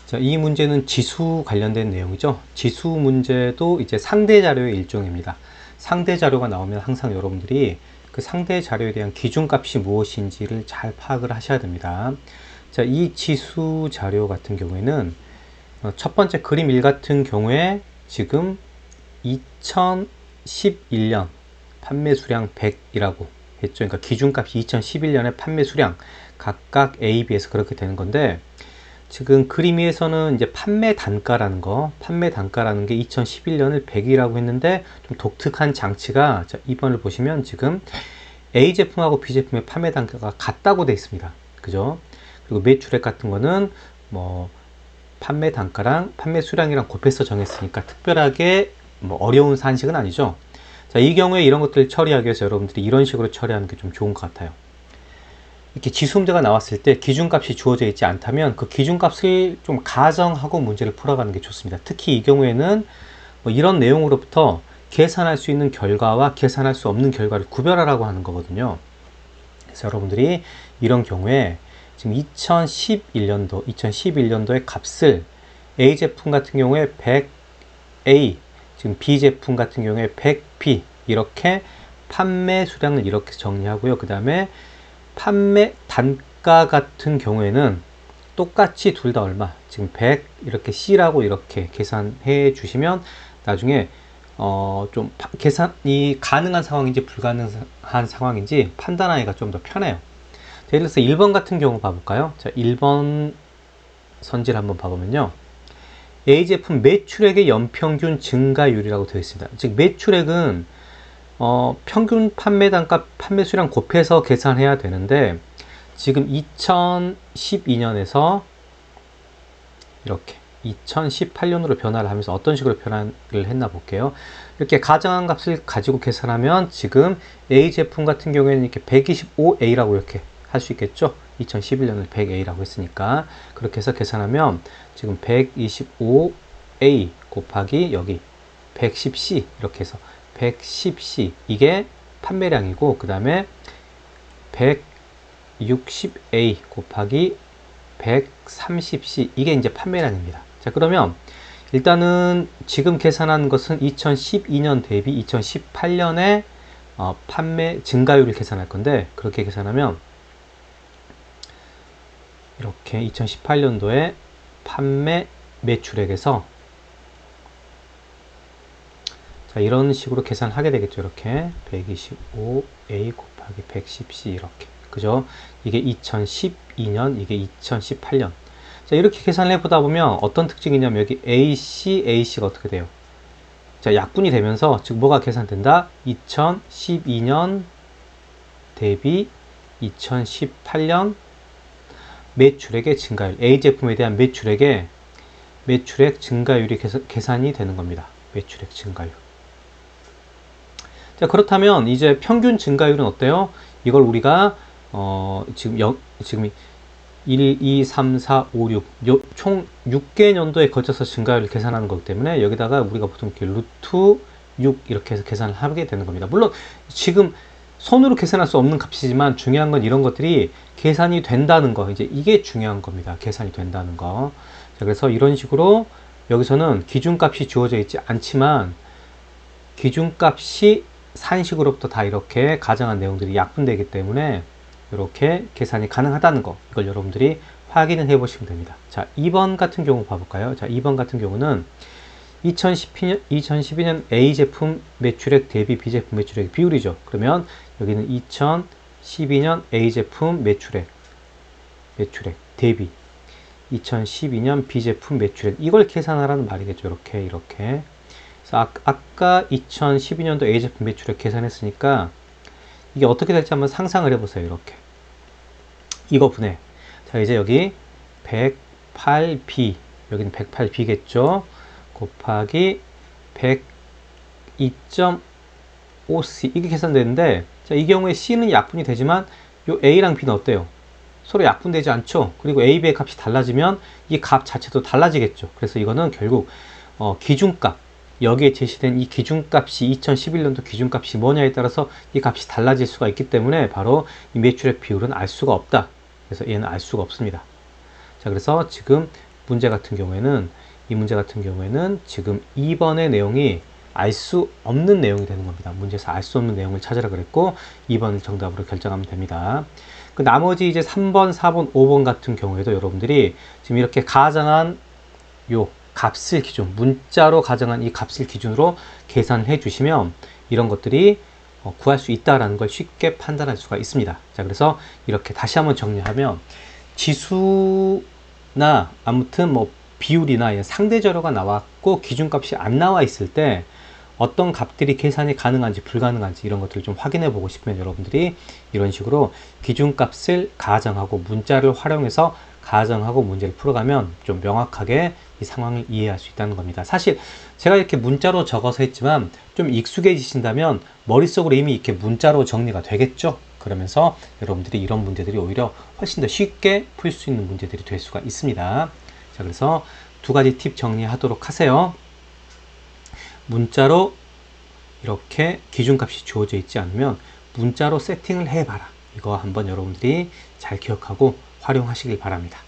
자, 이 문제는 지수 관련된 내용이죠. 지수 문제도 이제 상대 자료의 일종입니다. 상대 자료가 나오면 항상 여러분들이 그 상대 자료에 대한 기준값이 무엇인지를 잘 파악을 하셔야 됩니다. 자, 이 지수 자료 같은 경우에는 첫 번째 그림 1 같은 경우에 지금 2011년 판매 수량 100이라고 했죠. 그러니까 기준값이 2011년의 판매 수량 각각 A, B에서 그렇게 되는 건데, 지금 그림 위에서는 이제 판매 단가라는 게 2011년을 100이라고 했는데 좀 독특한 장치가, 자, 2번을 보시면 지금 A 제품하고 B 제품의 판매 단가가 같다고 되어 있습니다. 그죠? 그리고 매출액 같은 거는 뭐 판매 단가랑 판매 수량이랑 곱해서 정했으니까 특별하게 뭐 어려운 산식은 아니죠. 자, 이 경우에 이런 것들을 처리하기 위해서 여러분들이 이런 식으로 처리하는 게 좀 좋은 것 같아요. 이렇게 지수 문제가 나왔을 때 기준값이 주어져 있지 않다면 그 기준값을 좀 가정하고 문제를 풀어가는 게 좋습니다. 특히 이 경우에는 뭐 이런 내용으로부터 계산할 수 있는 결과와 계산할 수 없는 결과를 구별하라고 하는 거거든요. 그래서 여러분들이 이런 경우에 지금 2011년도의 값을 A 제품 같은 경우에 100A, 지금 B 제품 같은 경우에 100B, 이렇게 판매 수량을 이렇게 정리하고요. 그 다음에 판매 단가 같은 경우에는 똑같이 둘 다 얼마, 지금 100 이렇게 C라고 이렇게 계산해 주시면 나중에 좀 계산이 가능한 상황인지 불가능한 상황인지 판단하기가 좀 더 편해요. 자, 예를 들어서 1번 같은 경우 봐볼까요? 자, 1번 선지를 한번 봐보면요, A 제품 매출액의 연평균 증가율이라고 되어 있습니다. 즉 매출액은 평균 판매 단가, 판매 수량 곱해서 계산해야 되는데, 지금 2012년에서 이렇게 2018년으로 변화를 하면서 어떤 식으로 변화를 했나 볼게요. 이렇게 가정한 값을 가지고 계산하면 지금 A 제품 같은 경우에는 이렇게 125A라고 이렇게 할 수 있겠죠. 2011년을 100A라고 했으니까 그렇게 해서 계산하면 지금 125A 곱하기 여기 110C 이렇게 해서 110C 이게 판매량이고, 그 다음에 160A 곱하기 130C 이게 이제 판매량입니다. 자, 그러면 일단은 지금 계산한 것은 2012년 대비 2018년의 판매 증가율을 계산할 건데, 그렇게 계산하면 이렇게 2018년도에 판매 매출액에서, 자, 이런 식으로 계산하게 되겠죠. 이렇게 125A 곱하기 110C 이렇게, 그죠? 이게 2012년, 이게 2018년. 자, 이렇게 계산을 해보다 보면 어떤 특징이냐면 여기 AC가 어떻게 돼요? 자, 약분이 되면서 즉 뭐가 계산된다? 2012년 대비 2018년 매출액의 증가율, A 제품에 대한 매출액 증가율이 계산이 되는 겁니다. 매출액 증가율. 자, 그렇다면 이제 평균 증가율은 어때요? 이걸 우리가 지금 1, 2, 3, 4, 5, 6 총 6개 년도에 거쳐서 증가율을 계산하는 거기 때문에 여기다가 우리가 보통 이렇게 루트 6 이렇게 해서 계산을 하게 되는 겁니다. 물론 지금 손으로 계산할 수 없는 값이지만 중요한 건 이런 것들이 계산이 된다는 거, 이제 이게 중요한 겁니다. 계산이 된다는 거. 자, 그래서 이런 식으로 여기서는 기준값이 주어져 있지 않지만 기준값이 산식으로부터 다 이렇게 가정한 내용들이 약분되기 때문에 이렇게 계산이 가능하다는 거, 이걸 여러분들이 확인을 해 보시면 됩니다. 자, 2번 같은 경우 봐볼까요? 자, 2번 같은 경우는 2012년 A 제품 매출액 대비 B 제품 매출액 비율이죠. 그러면 여기는 2012년 A 제품 매출액 대비 2012년 B 제품 매출액, 이걸 계산하라는 말이겠죠. 이렇게. 그래서 아까 2012년도 A 제품 매출액 계산했으니까 이게 어떻게 될지 한번 상상을 해보세요. 이렇게. 이거 분해. 자, 이제 여기 108B, 여기는 108B겠죠. 곱하기 102.5C 이게 계산되는데, 자, 이 경우에 C는 약분이 되지만 요 A랑 B는 어때요? 서로 약분되지 않죠. 그리고 A, B의 값이 달라지면 이 값 자체도 달라지겠죠. 그래서 이거는 결국 기준값, 여기에 제시된 이 기준값이 2011년도 기준값이 뭐냐에 따라서 이 값이 달라질 수가 있기 때문에 바로 이 매출액 비율은 알 수가 없다. 그래서 얘는 알 수가 없습니다. 자, 그래서 지금 문제 같은 경우에는 이 문제 같은 경우에는 지금 2번의 내용이 알 수 없는 내용이 되는 겁니다. 문제에서 알 수 없는 내용을 찾으라 그랬고 2번을 정답으로 결정하면 됩니다. 그 나머지 이제 3번, 4번, 5번 같은 경우에도 여러분들이 지금 이렇게 가정한 요 값을 기준, 문자로 가정한 이 값을 기준으로 계산을 해 주시면 이런 것들이 구할 수 있다라는 걸 쉽게 판단할 수가 있습니다. 자, 그래서 이렇게 다시 한번 정리하면 지수나 아무튼 뭐 비율이나 상대 자료가 나왔고 기준값이 안 나와 있을 때 어떤 값들이 계산이 가능한지 불가능한지 이런 것들을 좀 확인해 보고 싶으면 여러분들이 이런 식으로 기준값을 가정하고 문자를 활용해서 가정하고 문제를 풀어가면 좀 명확하게 이 상황을 이해할 수 있다는 겁니다. 사실 제가 이렇게 문자로 적어서 했지만 좀 익숙해지신다면 머릿속으로 이미 이렇게 문자로 정리가 되겠죠. 그러면서 여러분들이 이런 문제들이 오히려 훨씬 더 쉽게 풀 수 있는 문제들이 될 수가 있습니다. 자, 그래서 두 가지 팁 정리하도록 하세요. 문자로 이렇게 기준값이 주어져 있지 않으면 문자로 세팅을 해봐라. 이거 한번 여러분들이 잘 기억하고 활용하시길 바랍니다.